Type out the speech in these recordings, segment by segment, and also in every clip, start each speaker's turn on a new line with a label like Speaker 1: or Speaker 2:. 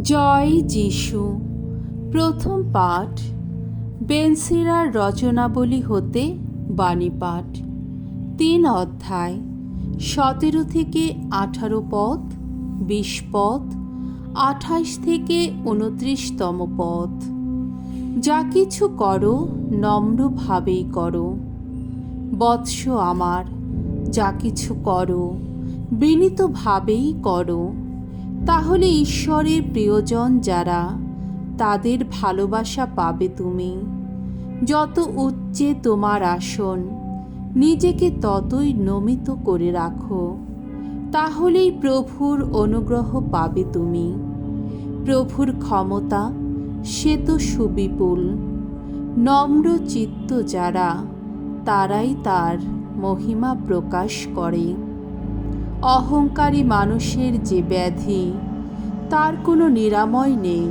Speaker 1: জয় যিশু। প্রথম পাঠ বেনসিরার রচনাবলী হতে বাণী পাঠ। 3 অধ্যায়, 17 থেকে 18 পদ, 20 পদ, 28 থেকে 29তম পদ। যা কিছু করো নম্রভাবেই করো। বৎস আমার, যা কিছু করো বিনীতভাবেই করো, তাহলে ঈশ্বরের প্রিয়জন যারা, তাদের ভালোবাসা পাবে তুমি। যত উচ্চে তোমার আসন, নিজেকে ততই নমিত করে রাখো, তাহলেই প্রভুর অনুগ্রহ পাবে তুমি। প্রভুর ক্ষমতা সে তো সুবিপুল। নম্র চিত্ত যারা, তারাই তার মহিমা প্রকাশ করে। অহংকারী মানুষের যে ব্যাধি, তার কোনো নিরাময় নেই।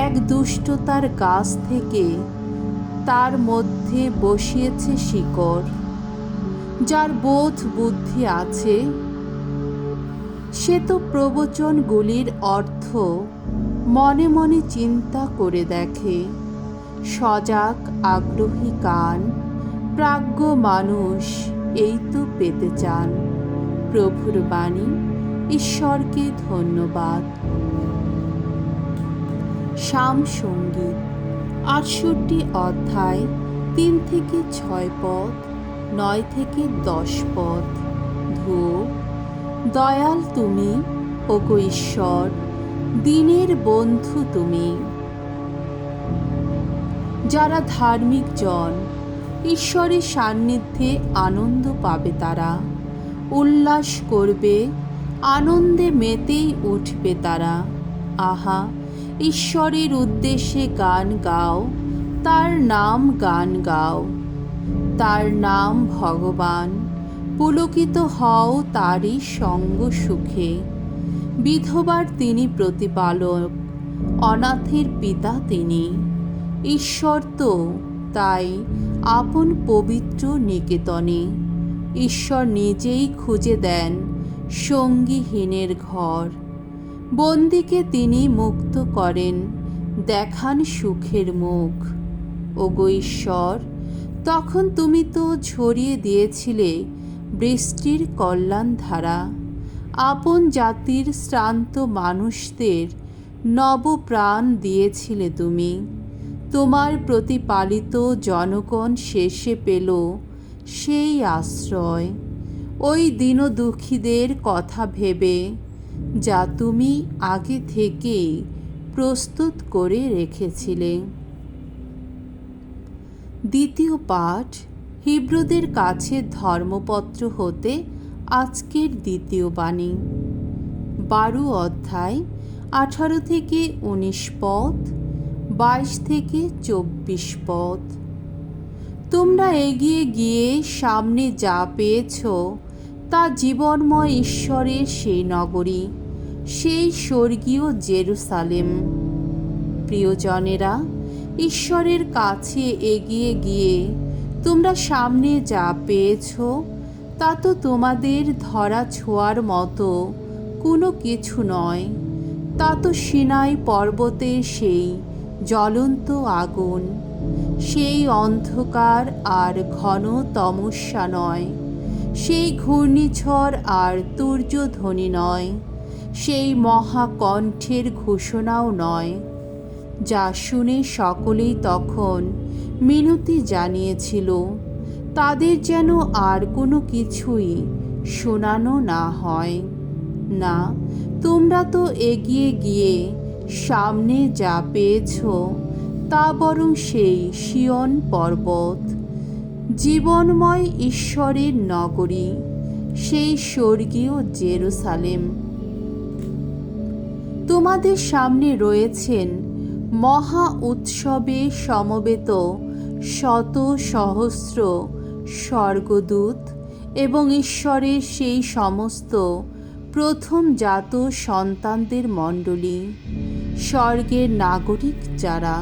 Speaker 1: এক দুষ্টতার গাছ থেকে তার মধ্যে বসিয়েছে শিকড়। যার বোধ বুদ্ধি আছে, সে তো প্রবচনগুলির অর্থ মনে মনে চিন্তা করে দেখে। সজাগ আগ্রহী কান প্রাজ্ঞ মানুষ এই তো পেতে চান। প্রভুর বাণী। ঈশ্বরকে ধন্যবাদ। শাম সঙ্গীত 68 অধ্যায়, 3 থেকে 6 পদ, 9 থেকে 10 পদ। ধূপ। দয়াল তুমি, ওগো ঈশ্বর, দিনের বন্ধু তুমি। যারা ধার্মিক জন, ঈশ্বরের সান্নিধ্যে আনন্দ পাবে তারা। উল্লাস করবে, আনন্দে মেতেই উঠবে তারা। আহা, ঈশ্বরের উদ্দেশ্যে গান গাও, তার নাম গান গাও। তার নাম ভগবান। পুলকিত হও তারই সঙ্গ সুখে। বিধবার তিনি প্রতিপালক, অনাথের পিতা তিনি। ঈশ্বর তো তাই আপন পবিত্র নিকেতনে। ঈশ্বর নিজেই খুঁজে দেন সঙ্গীহীনের ঘর। বন্দীকে তিনি মুক্ত করেন, দেখান সুখের মুখ। ওগো ঈশ্বর, তখন তুমি তো ঝরিয়ে দিয়েছিলে বৃষ্টির কল্যাণ ধারা। আপন জাতির শ্রান্ত মানুষদের নবপ্রাণ দিয়েছিলে তুমি। তোমার প্রতিপালিত জনগণ শেষে পেল সেই আশ্রয়, ওই দীনদুঃখীদের কথা ভেবে, যা তুমি আগে থেকেই প্রস্তুত করে রেখেছিলে। দ্বিতীয় পাঠ হিব্রুদের কাছে ধর্মপত্র হতে আজকের দ্বিতীয় বাণী। 12 অধ্যায়, 18 থেকে 19 পদ, 22 থেকে 24 পদ। তোমরা এগিয়ে গিয়ে সামনে যা পেয়েছ, তা জীবনময় ঈশ্বরের সেই নগরী, সেই স্বর্গীয় জেরুসালেম। প্রিয়জনেরা, ঈশ্বরের কাছে এগিয়ে গিয়ে তোমরা সামনে যা পেয়েছ, তা তো তোমাদের ধরা ছোঁয়ার মতো কোনো কিছু নয়। তা তো সিনাই পর্বতের সেই জ্বলন্ত আগুন, সেই অন্ধকার আর ঘন তমস্যা নয়, সেই ঘূর্ণিঝড় আর তুর্যধ্বনি নয়, সেই মহাকণ্ঠের ঘোষণাও নয়, যা শুনে সকলেই তখন মিনতি জানিয়েছিল, তাদের যেন আর কোনো কিছুই শোনানো না হয়। না, তোমরা তো এগিয়ে গিয়ে সামনে যা পেয়েছ, তা বরং সেই সিয়ন পর্বত, জীবনময় ঈশ্বরের নগরী, সেই স্বর্গীয় জেরুসালেম। তোমাদের সামনে রয়েছেন মহা উৎসবে সমবেত শত সহস্র স্বর্গদূত এবং ঈশ্বরের সেই সমস্ত প্রথম জাত সন্তানদের মণ্ডলী, স্বর্গের নাগরিক যারা।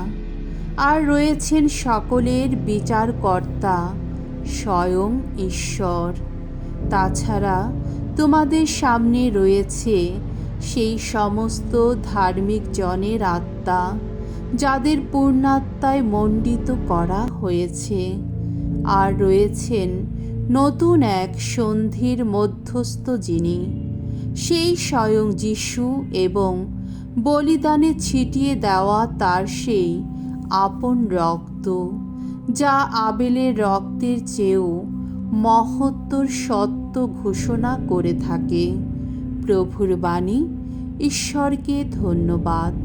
Speaker 1: আর রয়েছেন সকলের বিচারকর্তা, স্বয়ং ঈশ্বর। তাছাড়া তোমাদের সামনে রয়েছে সেই সমস্ত ধার্মিক জনের আত্মা যাদের পূর্ণাত্মায় মণ্ডিত করা হয়েছে। আর রয়েছেন নতুন এক সন্ধির মধ্যস্থ যিনি, সেই স্বয়ং যিশু, এবং বলিদানে ছিটিয়ে দেওয়া তার সেই আপন রক্ত, যা আবেলের রক্তের চেয়েও মহত্তর সত্য ঘোষণা করে থাকে। প্রভুর বাণী। ঈশ্বরকে ধন্যবাদ।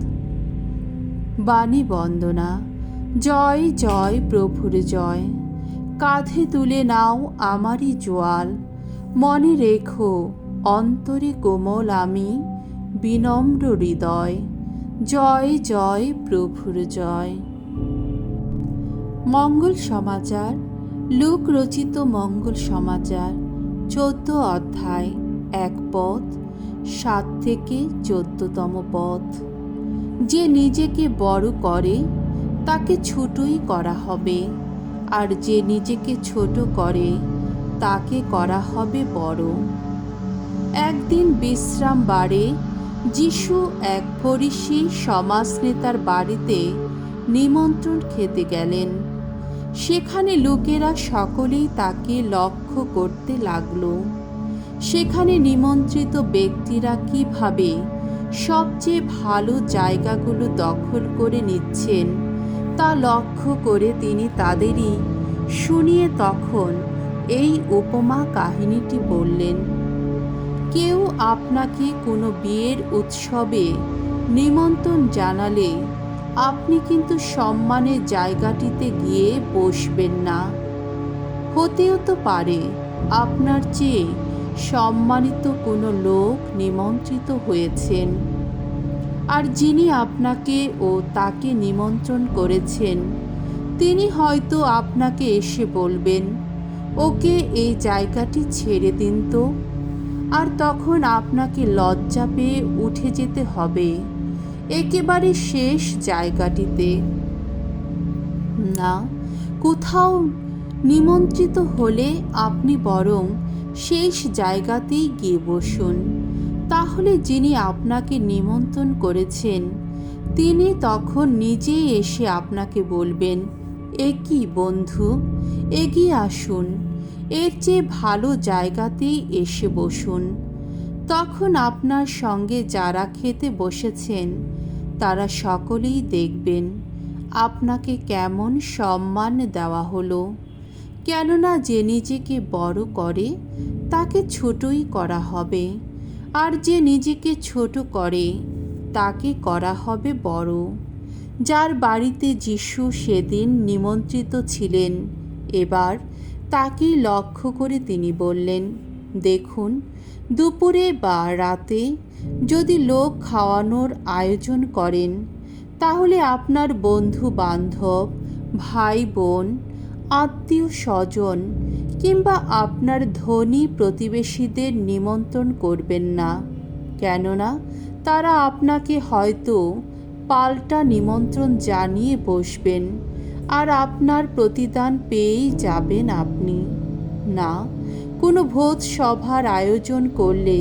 Speaker 1: বাণী বন্দনা। জয় জয় প্রভুর জয়। কাঁধে তুলে নাও আমারই জোয়াল, মনে রেখো অন্তরে কোমল আমি, বিনম্র হৃদয়। জয় জয় প্রভুর জয়। মঙ্গল সমাচার। লূক রচিত মঙ্গল সমাচার 14 অধ্যায় 1 পদ 7 থেকে 14তম পদ। যে নিজেকে বড় করে তাকে ছোটই করা হবে, আর যে নিজেকে ছোট করে তাকে করা হবে বড়। একদিন বিশ্রাম বারে যিশু এক ফরিসি সমাজনেতার বাড়িতে নিমন্ত্রণ খেতে গেলেন। সেখানে লোকেরা সকলেই তাকে লক্ষ্য করতে লাগল। সেখানে নিমন্ত্রিত ব্যক্তিরা কিভাবে সবচেয়ে ভালো জায়গাগুলো দখল করে নিচ্ছেন তা লক্ষ্য করে তিনি তাদেরই শুনিয়ে তখন এই উপমা কাহিনীটি বললেন। কেউ আপনাকে কোনো বিয়ের উৎসবে নিমন্ত্রণ জানালে আপনি কিন্তু সম্মানের জায়গাটিতে গিয়ে বসবেন না। হতেও তো পারে আপনার চেয়ে সম্মানিত কোনো লোক নিমন্ত্রিত হয়েছেন, আর যিনি আপনাকে ও তাকে নিমন্ত্রণ করেছেন তিনি হয়তো আপনাকে এসে বলবেন, ওকে এই জায়গাটি ছেড়ে দিন তো। আর তখন আপনাকে লজ্জা পেয়ে উঠে যেতে হবে একেবারে শেষ জায়গাটিতে। না, কোথাও নিমন্ত্রিত হলে আপনি বরং শেষ জায়গাতেই গিয়ে বসুন। তাহলে যিনি আপনাকে নিমন্ত্রণ করেছেন তিনি তখন নিজেই এসে আপনাকে বলবেন, এ কি বন্ধু, এগিয়ে আসুন, এর চেয়ে ভালো জায়গাতেই এসে বসুন। তখন আপনার সঙ্গে যারা খেতে বসেছেন তারা সকলেই দেখবেন আপনাকে কেমন সম্মান দেওয়া হলো। কেননা যে নিজেকে বড় করে তাকে ছোটই করা হবে, আর যে নিজেকে ছোট করে তাকে করা হবে বড়। যার বাড়িতে যিশু সেদিন নিমন্ত্রিত ছিলেন, এবার তাকেই লক্ষ্য করে তিনি বললেন, দেখুন, দুপুরে বা রাতে যদি লোক খাওয়ানোর আয়োজন করেন তাহলে আপনার বন্ধু বান্ধব, ভাই বোন, আত্মীয় স্বজন কিংবা আপনার ধনী প্রতিবেশীদের নিমন্ত্রণ করবেন না। কেননা তারা আপনাকে হয়তো পাল্টা নিমন্ত্রণ জানিয়ে বসবেন, আর আপনার প্রতিদান পেয়েই যাবেন আপনি। না, কোনো ভোজ সভার আয়োজন করলে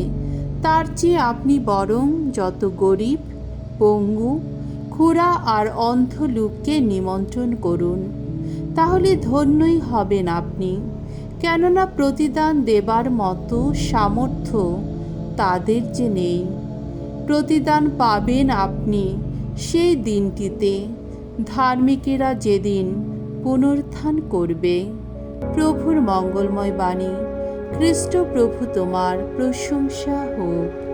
Speaker 1: তার চেয়ে আপনি বরং যত গরিব, পঙ্গু, খুড়া আর অন্ধ লোককে নিমন্ত্রণ করুন, তাহলে ধন্যই হবেন আপনি। কেননা প্রতিদান দেবার মতো সামর্থ্য তাদের যে নেই। প্রতিদান পাবেন আপনি সেই দিনটিতে, ধার্মিকেরা যেদিন পুনরুত্থান করবে। প্রভুর মঙ্গলময় বাণী। খ্রিস্ট প্রভু তোমার প্রশংসা হোক।